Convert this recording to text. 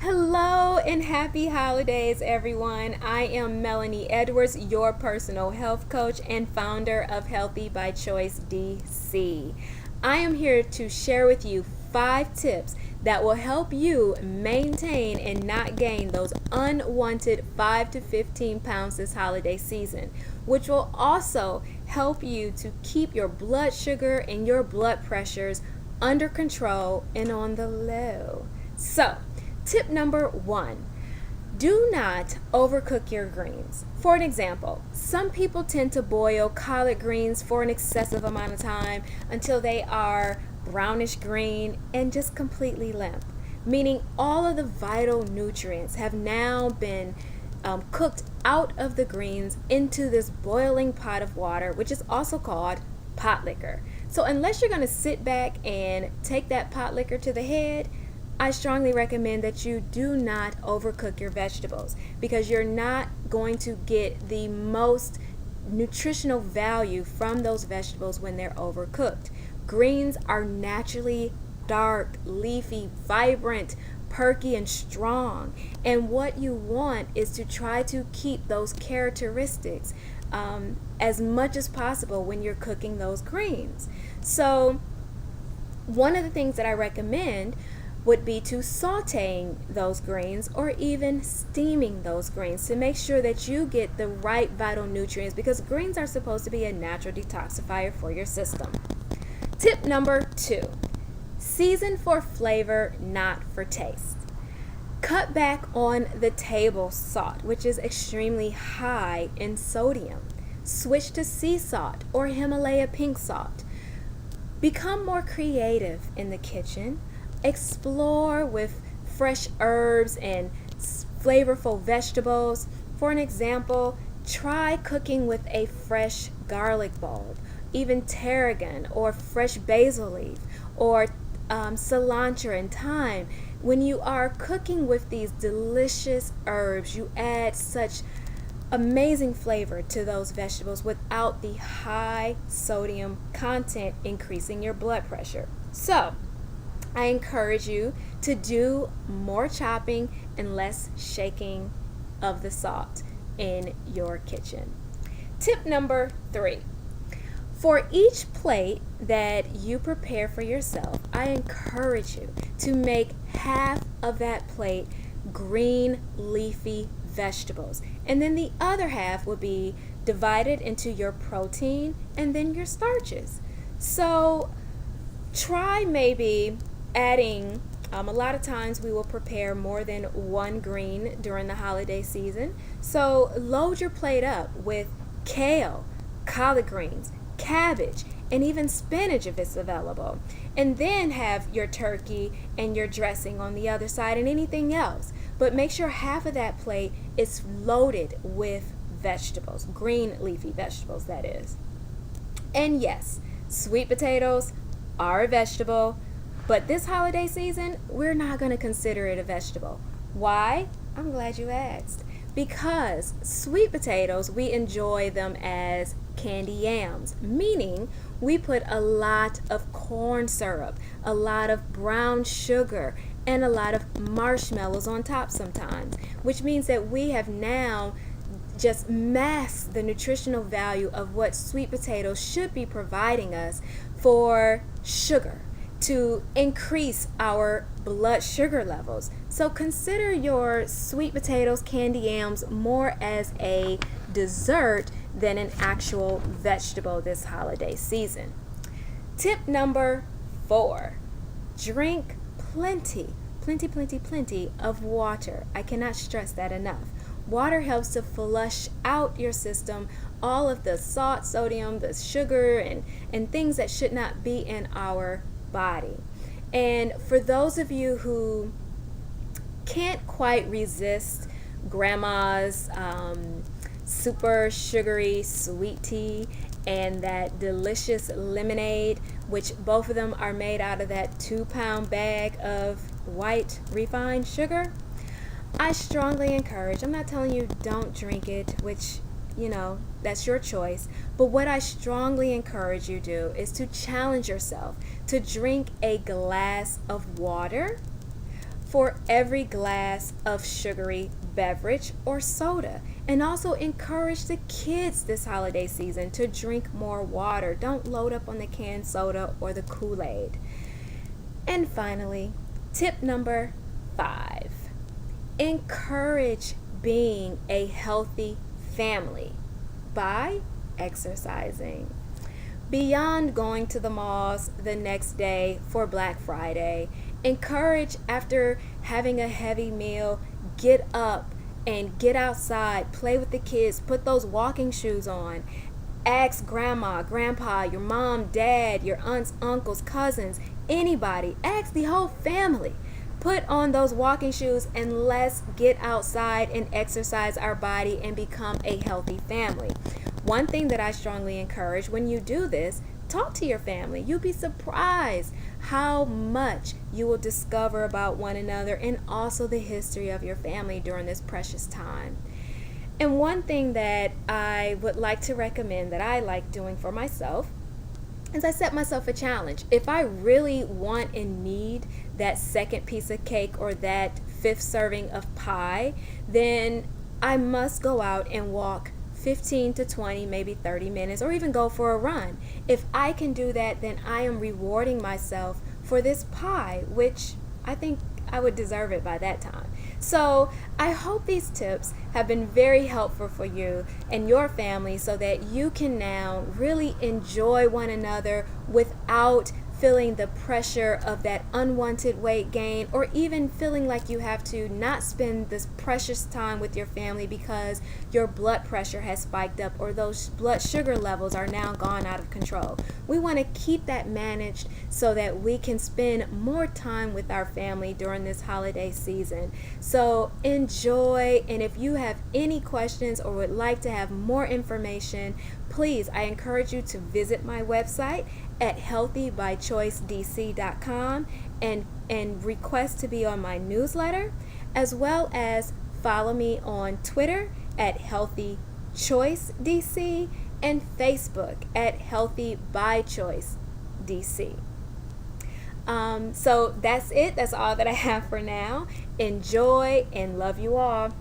Hello and happy holidays, everyone. I am Melanie Edwards, your personal health coach and founder of Healthy by Choice DC. I am here to share with you 5 tips that will help you maintain and not gain those unwanted 5 to 15 pounds this holiday season, which will also help you to keep your blood sugar and your blood pressures under control and on the low. So, tip number 1, do not overcook your greens. For an example, some people tend to boil collard greens for an excessive amount of time until they are brownish green and just completely limp, meaning all of the vital nutrients have now been cooked out of the greens into this boiling pot of water, which is also called pot liquor. So unless you're going to sit back and take that pot liquor to the head, I strongly recommend that you do not overcook your vegetables, because you're not going to get the most nutritional value from those vegetables when they're overcooked. Greens are naturally dark, leafy, vibrant, perky, and strong. And what you want is to try to keep those characteristics as much as possible when you're cooking those greens. So one of the things that I recommend would be to sauteing those greens or even steaming those greens to make sure that you get the right vital nutrients, because greens are supposed to be a natural detoxifier for your system. Tip number 2, season for flavor, not for taste. Cut back on the table salt, which is extremely high in sodium. Switch to sea salt or Himalaya pink salt. Become more creative in the kitchen. Explore with fresh herbs and flavorful vegetables. For an example, try cooking with a fresh garlic bulb, even tarragon or fresh basil leaf, or cilantro and thyme. When you are cooking with these delicious herbs, you add such amazing flavor to those vegetables without the high sodium content increasing your blood pressure. So I encourage you to do more chopping and less shaking of the salt in your kitchen. Tip number 3. For each plate that you prepare for yourself, I encourage you to make half of that plate green leafy vegetables. And then the other half will be divided into your protein and then your starches. So try maybe adding, a lot of times we will prepare more than one green during the holiday season. So load your plate up with kale, collard greens, cabbage, and even spinach if it's available. And then have your turkey and your dressing on the other side and anything else. But make sure half of that plate is loaded with vegetables, green leafy vegetables, that is. And yes, sweet potatoes are a vegetable, but this holiday season, we're not going to consider it a vegetable. Why? I'm glad you asked. Because sweet potatoes, we enjoy them as candy yams, meaning we put a lot of corn syrup, a lot of brown sugar, and a lot of marshmallows on top sometimes, which means that we have now just masked the nutritional value of what sweet potatoes should be providing us for sugar, to increase our blood sugar levels. So consider your sweet potatoes, candy yams more as a dessert than an actual vegetable this holiday season. Tip number 4, drink plenty of water. I cannot stress that enough. Water helps to flush out your system all of the salt, sodium, the sugar, and things that should not be in our body. And for those of you who can't quite resist grandma's super sugary sweet tea and that delicious lemonade, which both of them are made out of that 2-pound bag of white refined sugar, I strongly encourage, I'm not telling you don't drink it, which that's your choice. But what I strongly encourage you to do is to challenge yourself to drink a glass of water for every glass of sugary beverage or soda. And also encourage the kids this holiday season to drink more water. Don't load up on the canned soda or the Kool-Aid. And finally, tip number 5. Encourage being a healthy family by exercising. Beyond going to the malls the next day for Black Friday, encourage after having a heavy meal, get up and get outside, play with the kids, put those walking shoes on. Ask grandma, grandpa, your mom, dad, your aunts, uncles, cousins, anybody. Ask the whole family. Put on those walking shoes and let's get outside and exercise our body and become a healthy family. One thing that I strongly encourage when you do this, talk to your family. You'll be surprised how much you will discover about one another and also the history of your family during this precious time. And one thing that I would like to recommend that I like doing for myself is I set myself a challenge. If I really want and need that second piece of cake or that 5th serving of pie, then I must go out and walk 15 to 20, maybe 30 minutes, or even go for a run. If I can do that, then I am rewarding myself for this pie, which I think I would deserve it by that time. So I hope these tips have been very helpful for you and your family so that you can now really enjoy one another without feeling the pressure of that unwanted weight gain, or even feeling like you have to not spend this precious time with your family because your blood pressure has spiked up or those blood sugar levels are now gone out of control. We want to keep that managed so that we can spend more time with our family during this holiday season. So enjoy, and if you have any questions or would like to have more information, please, I encourage you to visit my website at healthybychoicedc.com and request to be on my newsletter, as well as follow me on Twitter at healthychoicedc and Facebook at healthybychoicedc. So that's it. That's all that I have for now. Enjoy and love you all.